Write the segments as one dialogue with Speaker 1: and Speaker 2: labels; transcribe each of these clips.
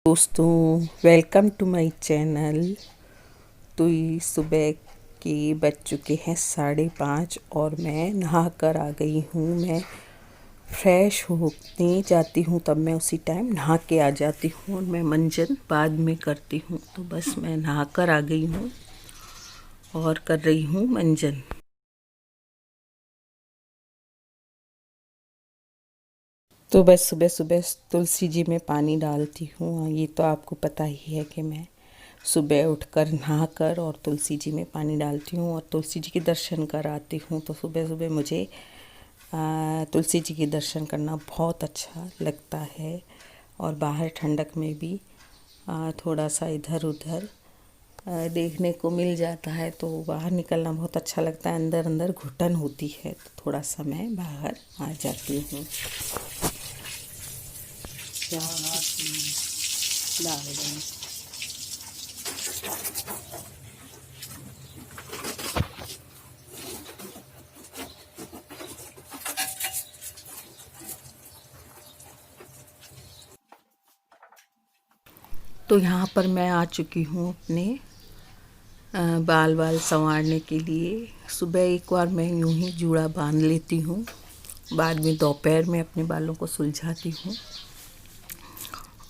Speaker 1: दोस्तों, welcome to my channel. तो ये सुबह के बज चुके हैं 5:30 और मैं नहा कर आ गई हूँ। मैं फ्रेश होने जाती हूँ तब मैं उसी टाइम नहा के आ जाती हूँ और मैं मंजन बाद में करती हूँ। तो बस मैं नहा कर आ गई हूँ और कर रही हूँ मंजन। तो बस सुबह सुबह तुलसी जी में पानी डालती हूँ। ये तो आपको पता ही है कि मैं सुबह उठकर नहाकर और तुलसी जी में पानी डालती हूँ और तुलसी जी के दर्शन कराती हूँ। तो सुबह सुबह मुझे तुलसी जी के दर्शन करना बहुत अच्छा लगता है। और बाहर ठंडक में भी थोड़ा सा इधर उधर देखने को मिल जाता है तो बाहर निकलना बहुत अच्छा लगता है। अंदर अंदर घुटन होती है तो थोड़ा सा मैं बाहर आ जाती हूँ। डाल दें। तो यहाँ पर मैं आ चुकी हूँ अपने बाल संवारने के लिए। सुबह एक बार मैं यूं ही जूड़ा बांध लेती हूँ, बाद में दोपहर में अपने बालों को सुलझाती हूँ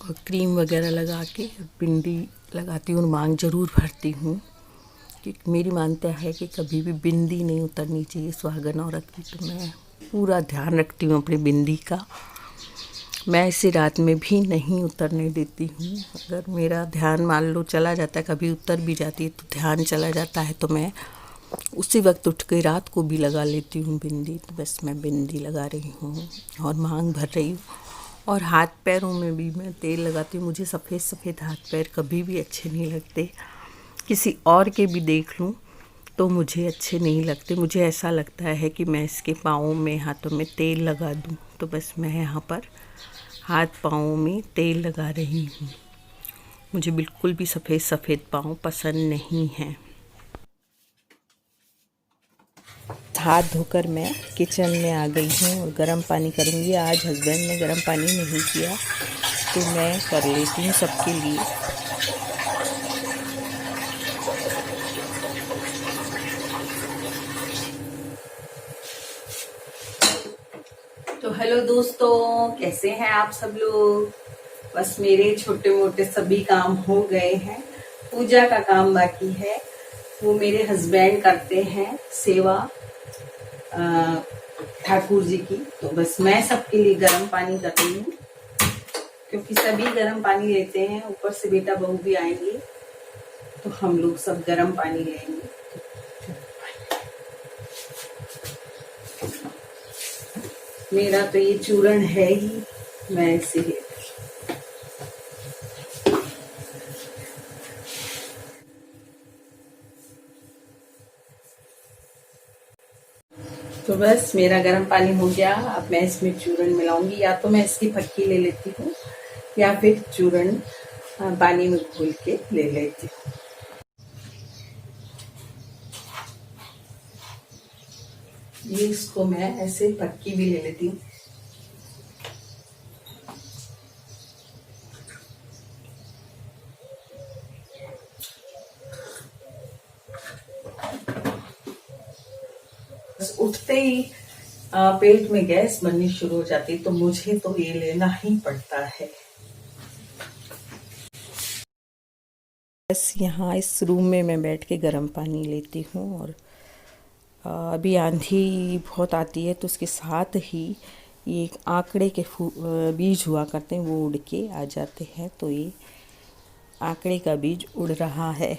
Speaker 1: और क्रीम वगैरह लगा के बिंदी लगाती हूँ और मांग ज़रूर भरती हूँ। क्योंकि मेरी मान्यता है कि कभी भी बिंदी नहीं उतरनी चाहिए सुहागन औरत की। तो मैं पूरा ध्यान रखती हूँ अपनी बिंदी का। मैं इसे रात में भी नहीं उतरने देती हूँ। अगर मेरा ध्यान मान लो चला जाता है, कभी उतर भी जाती है तो ध्यान चला जाता है, तो मैं उसी वक्त उठ के रात को भी लगा लेती हूँ बिंदी। तो बस मैं बिंदी लगा रही हूँ और मांग भर रही हूँ। और हाथ पैरों में भी मैं तेल लगाती हूँ। मुझे सफ़ेद सफ़ेद हाथ पैर कभी भी अच्छे नहीं लगते। किसी और के भी देख लूँ तो मुझे अच्छे नहीं लगते। मुझे ऐसा लगता है कि मैं इसके पाँवों में हाथों में तेल लगा दूँ। तो बस मैं यहाँ पर हाथ पाँवों में तेल लगा रही हूँ। मुझे बिल्कुल भी सफ़ेद सफ़ेद पाँव पसंद नहीं हैं। हाथ धोकर मैं किचन में आ गई हूँ और गर्म पानी करूँगी। आज हस्बैंड ने गर्म पानी नहीं किया तो मैं कर लेती हूँ सबके लिए। तो हेलो दोस्तों, कैसे हैं आप सब लोग। बस मेरे छोटे मोटे सभी काम हो गए हैं। पूजा का काम बाकी है, वो मेरे हस्बैंड करते हैं सेवा ठाकुर जी की। तो बस मैं सबके लिए गर्म पानी कर रही हूँ क्योंकि सभी गर्म पानी लेते हैं। ऊपर से बेटा बहू भी आएंगे तो हम लोग सब गर्म पानी लेंगे। मेरा तो ये चूरण है ही, मैं इसे लेती हूँ। तो बस मेरा गर्म पानी हो गया। अब मैं इसमें चूरण मिलाऊंगी। या तो मैं इसकी फटकी ले लेती हूँ या फिर चूरण पानी में घोल के ले लेती हूँ। ये इसको मैं ऐसे फटकी भी ले लेती हूँ। बस उठते ही पेट में गैस बननी शुरू हो जाती है तो मुझे तो ये लेना ही पड़ता है। बस यहाँ इस रूम में मैं बैठ के गर्म पानी लेती हूँ। और अभी आंधी बहुत आती है तो उसके साथ ही ये आंकड़े के बीज हुआ करते हैं, वो उड़ के आ जाते हैं। तो ये आंकड़े का बीज उड़ रहा है।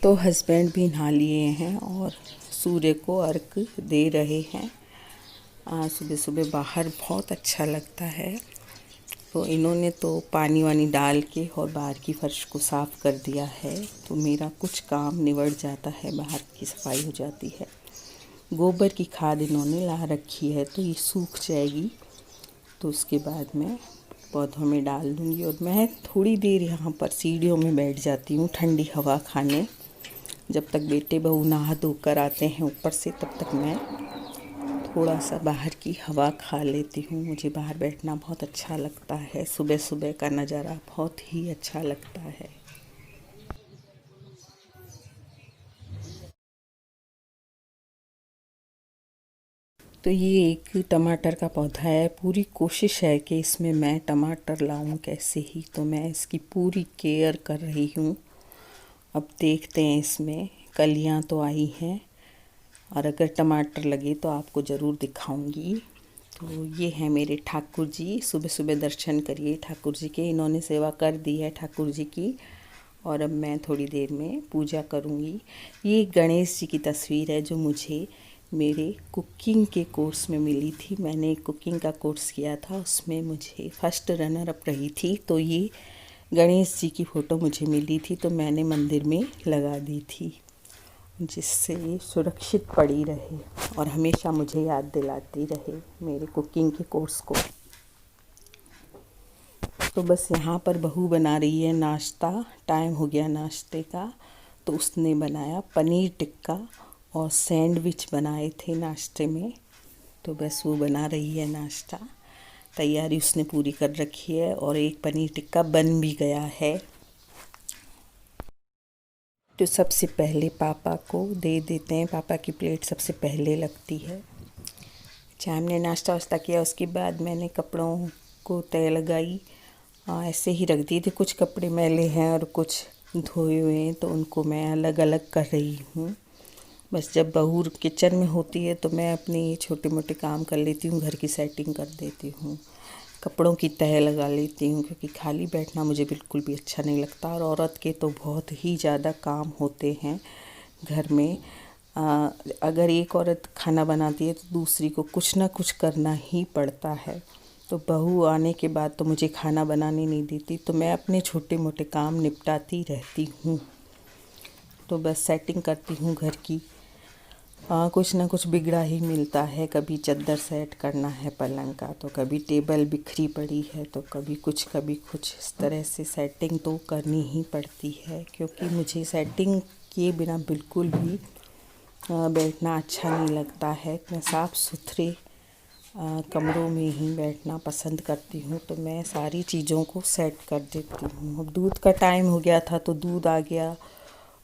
Speaker 1: तो हस्बैंड भी नहा लिए हैं और सूर्य को अर्घ दे रहे हैं। सुबह सुबह बाहर बहुत अच्छा लगता है। तो इन्होंने तो पानी वानी डाल के और बाहर की फर्श को साफ़ कर दिया है तो मेरा कुछ काम निबड़ जाता है, बाहर की सफाई हो जाती है। गोबर की खाद इन्होंने ला रखी है तो ये सूख जाएगी तो उसके बाद मैं पौधों में डाल दूँगी। और मैं थोड़ी देर यहाँ पर सीढ़ियों में बैठ जाती हूँ ठंडी हवा खाने। जब तक बेटे बहू नहा धोकर आते हैं ऊपर से तब तक मैं थोड़ा सा बाहर की हवा खा लेती हूँ। मुझे बाहर बैठना बहुत अच्छा लगता है। सुबह सुबह का नज़ारा बहुत ही अच्छा लगता है। तो ये एक टमाटर का पौधा है। पूरी कोशिश है कि इसमें मैं टमाटर लाऊं कैसे ही, तो मैं इसकी पूरी केयर कर रही हूँ। अब देखते हैं, इसमें कलियाँ तो आई हैं और अगर टमाटर लगे तो आपको ज़रूर दिखाऊंगी। तो ये है मेरे ठाकुर जी। सुबह सुबह दर्शन करिए ठाकुर जी के। इन्होंने सेवा कर दी है ठाकुर जी की और अब मैं थोड़ी देर में पूजा करूंगी। ये गणेश जी की तस्वीर है जो मुझे मेरे कुकिंग के कोर्स में मिली थी। मैंने कुकिंग का कोर्स किया था, उसमें मुझे फर्स्ट रनर अप रही थी। तो ये गणेश जी की फ़ोटो मुझे मिली थी, तो मैंने मंदिर में लगा दी थी, जिससे ये सुरक्षित पड़ी रहे और हमेशा मुझे याद दिलाती रहे मेरे कुकिंग के कोर्स को। तो बस यहाँ पर बहू बना रही है नाश्ता। टाइम हो गया नाश्ते का, तो उसने बनाया पनीर टिक्का और सैंडविच बनाए थे नाश्ते में। तो बस वो बना रही है नाश्ता। तैयारी उसने पूरी कर रखी है और एक पनीर टिक्का बन भी गया है। तो सबसे पहले पापा को दे देते हैं। पापा की प्लेट सबसे पहले लगती है। चाहे हमने नाश्ता वास्ता किया, उसके बाद मैंने कपड़ों को तय लगाई। ऐसे ही रख दिए थे। कुछ कपड़े मैले हैं और कुछ धोए हुए हैं, तो उनको मैं अलग अलग कर रही हूँ। बस जब बहू किचन में होती है तो मैं अपने छोटे मोटे काम कर लेती हूँ, घर की सेटिंग कर देती हूँ, कपड़ों की तह लगा लेती हूँ, क्योंकि खाली बैठना मुझे बिल्कुल भी अच्छा नहीं लगता। और औरत के तो बहुत ही ज़्यादा काम होते हैं घर में। अगर एक औरत खाना बनाती है तो दूसरी को कुछ ना कुछ करना ही पड़ता है। तो बहू आने के बाद तो मुझे खाना बनाने नहीं देती, तो मैं अपने छोटे मोटे काम निपटाती रहती हूँ। तो बस सेटिंग करती हूँ घर की। कुछ ना कुछ बिगड़ा ही मिलता है। कभी चद्दर सेट करना है पलंग का, तो कभी टेबल बिखरी पड़ी है, तो कभी कुछ इस तरह से सेटिंग तो करनी ही पड़ती है, क्योंकि मुझे सेटिंग किए बिना बिल्कुल भी बैठना अच्छा नहीं लगता है। मैं साफ़ सुथरे कमरों में ही बैठना पसंद करती हूँ। तो मैं सारी चीज़ों को सेट कर देती हूँ। अब दूध का टाइम हो गया था, तो दूध आ गया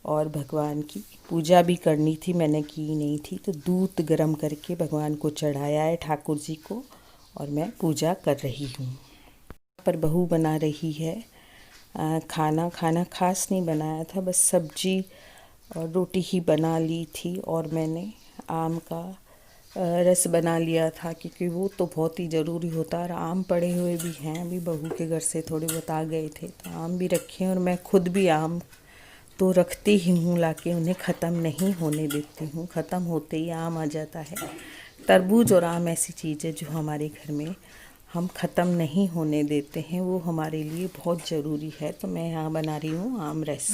Speaker 1: और भगवान की पूजा भी करनी थी, मैंने की नहीं थी। तो दूध गर्म करके भगवान को चढ़ाया है, ठाकुर जी को, और मैं पूजा कर रही हूँ। पर बहू बना रही है खाना खास नहीं बनाया था, बस सब्जी और रोटी ही बना ली थी। और मैंने आम का रस बना लिया था, क्योंकि वो तो बहुत ही ज़रूरी होता है। और आम पड़े हुए भी हैं, अभी बहू के घर से थोड़े बहुत आ गए थे, तो आम भी रखे हैं। और मैं खुद भी आम तो रखती ही हूँ लाके, उन्हें ख़त्म नहीं होने देती हूँ। ख़त्म होते ही आम आ जाता है। तरबूज और आम ऐसी चीज़ है जो हमारे घर में हम ख़त्म नहीं होने देते हैं, वो हमारे लिए बहुत ज़रूरी है। तो मैं यहाँ बना रही हूँ आम रस।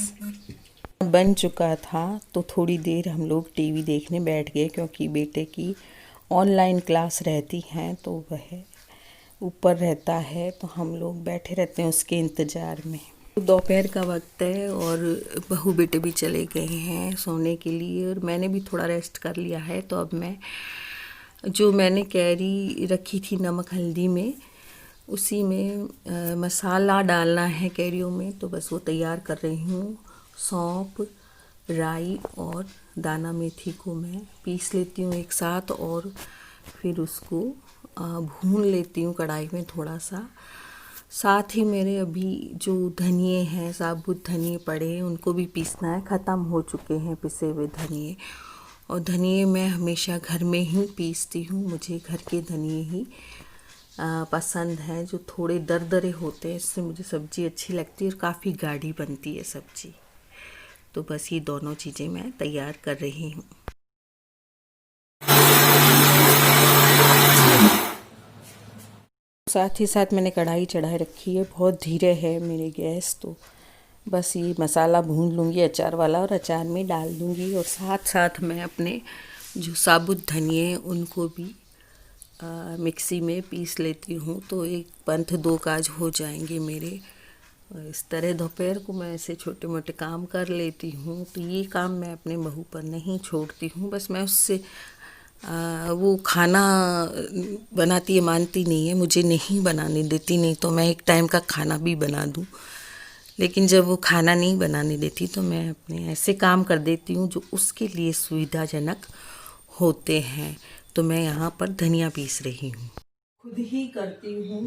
Speaker 1: बन चुका था, तो थोड़ी देर हम लोग टीवी देखने बैठ गए, क्योंकि बेटे की ऑनलाइन क्लास रहती हैं, तो वह ऊपर रहता है, तो हम लोग बैठे रहते हैं उसके इंतज़ार में। दोपहर का वक्त है और बहू बेटे भी चले गए हैं सोने के लिए, और मैंने भी थोड़ा रेस्ट कर लिया है। तो अब मैं जो मैंने कैरी रखी थी नमक हल्दी में, उसी में मसाला डालना है कैरियों में, तो बस वो तैयार कर रही हूँ। सौंफ, राई और दाना मेथी को मैं पीस लेती हूँ एक साथ, और फिर उसको भून लेती हूँ कढ़ाई में थोड़ा सा। साथ ही मेरे अभी जो धनिए हैं, साबुत धनिए पड़े हैं, उनको भी पीसना है। ख़त्म हो चुके हैं पिसे हुए धनिए। और धनिए मैं हमेशा घर में ही पीसती हूँ। मुझे घर के धनिए ही पसंद हैं, जो थोड़े दरदरे होते हैं। इससे मुझे सब्ज़ी अच्छी लगती है और काफ़ी गाढ़ी बनती है सब्ज़ी। तो बस ये दोनों चीज़ें मैं तैयार कर रही हूँ। साथ ही साथ मैंने कढ़ाई चढ़ाई रखी है, बहुत धीरे है मेरी गैस। तो बस ये मसाला भून लूँगी अचार वाला, और अचार में डाल दूँगी। और साथ साथ मैं अपने जो साबुत धनिए हैं उनको भी मिक्सी में पीस लेती हूँ, तो एक पंथ दो काज हो जाएंगे मेरे। और इस तरह दोपहर को मैं ऐसे छोटे मोटे काम कर लेती हूँ। तो ये काम मैं अपने बहू पर नहीं छोड़ती हूँ, बस मैं उससे वो खाना बनाती है, मानती नहीं है, मुझे नहीं बनाने देती, नहीं तो मैं एक टाइम का खाना भी बना दूँ। लेकिन जब वो खाना नहीं बनाने देती तो मैं अपने ऐसे काम कर देती हूँ जो उसके लिए सुविधाजनक होते हैं। तो मैं यहाँ पर धनिया पीस रही हूँ, खुद ही करती हूँ।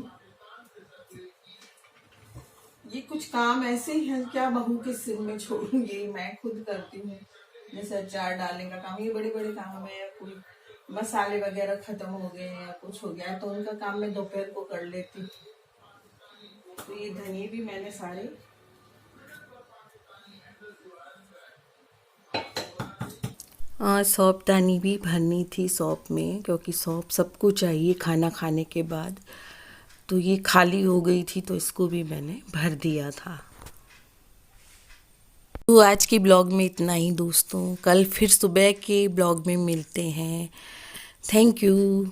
Speaker 1: ये कुछ काम ऐसे ही हैं, क्या बहू के सिर में छोड़ूंगी, मैं खुद करती हूँ। जैसे अचार डालने का काम, ये बड़े बड़े काम है, या कोई मसाले वगैरह खत्म हो गए या कुछ हो गया तो उनका काम मैं दोपहर को कर लेती हूँ। तो ये धनिये भी मैंने सारे सौंफदानी भी भरनी थी सौंफ में, क्योंकि सौंफ सबको चाहिए खाना खाने के बाद। तो ये खाली हो गई थी तो इसको भी मैंने भर दिया था। तो आज की ब्लॉग में इतना ही दोस्तों, कल फिर सुबह के ब्लॉग में मिलते हैं। Thank you.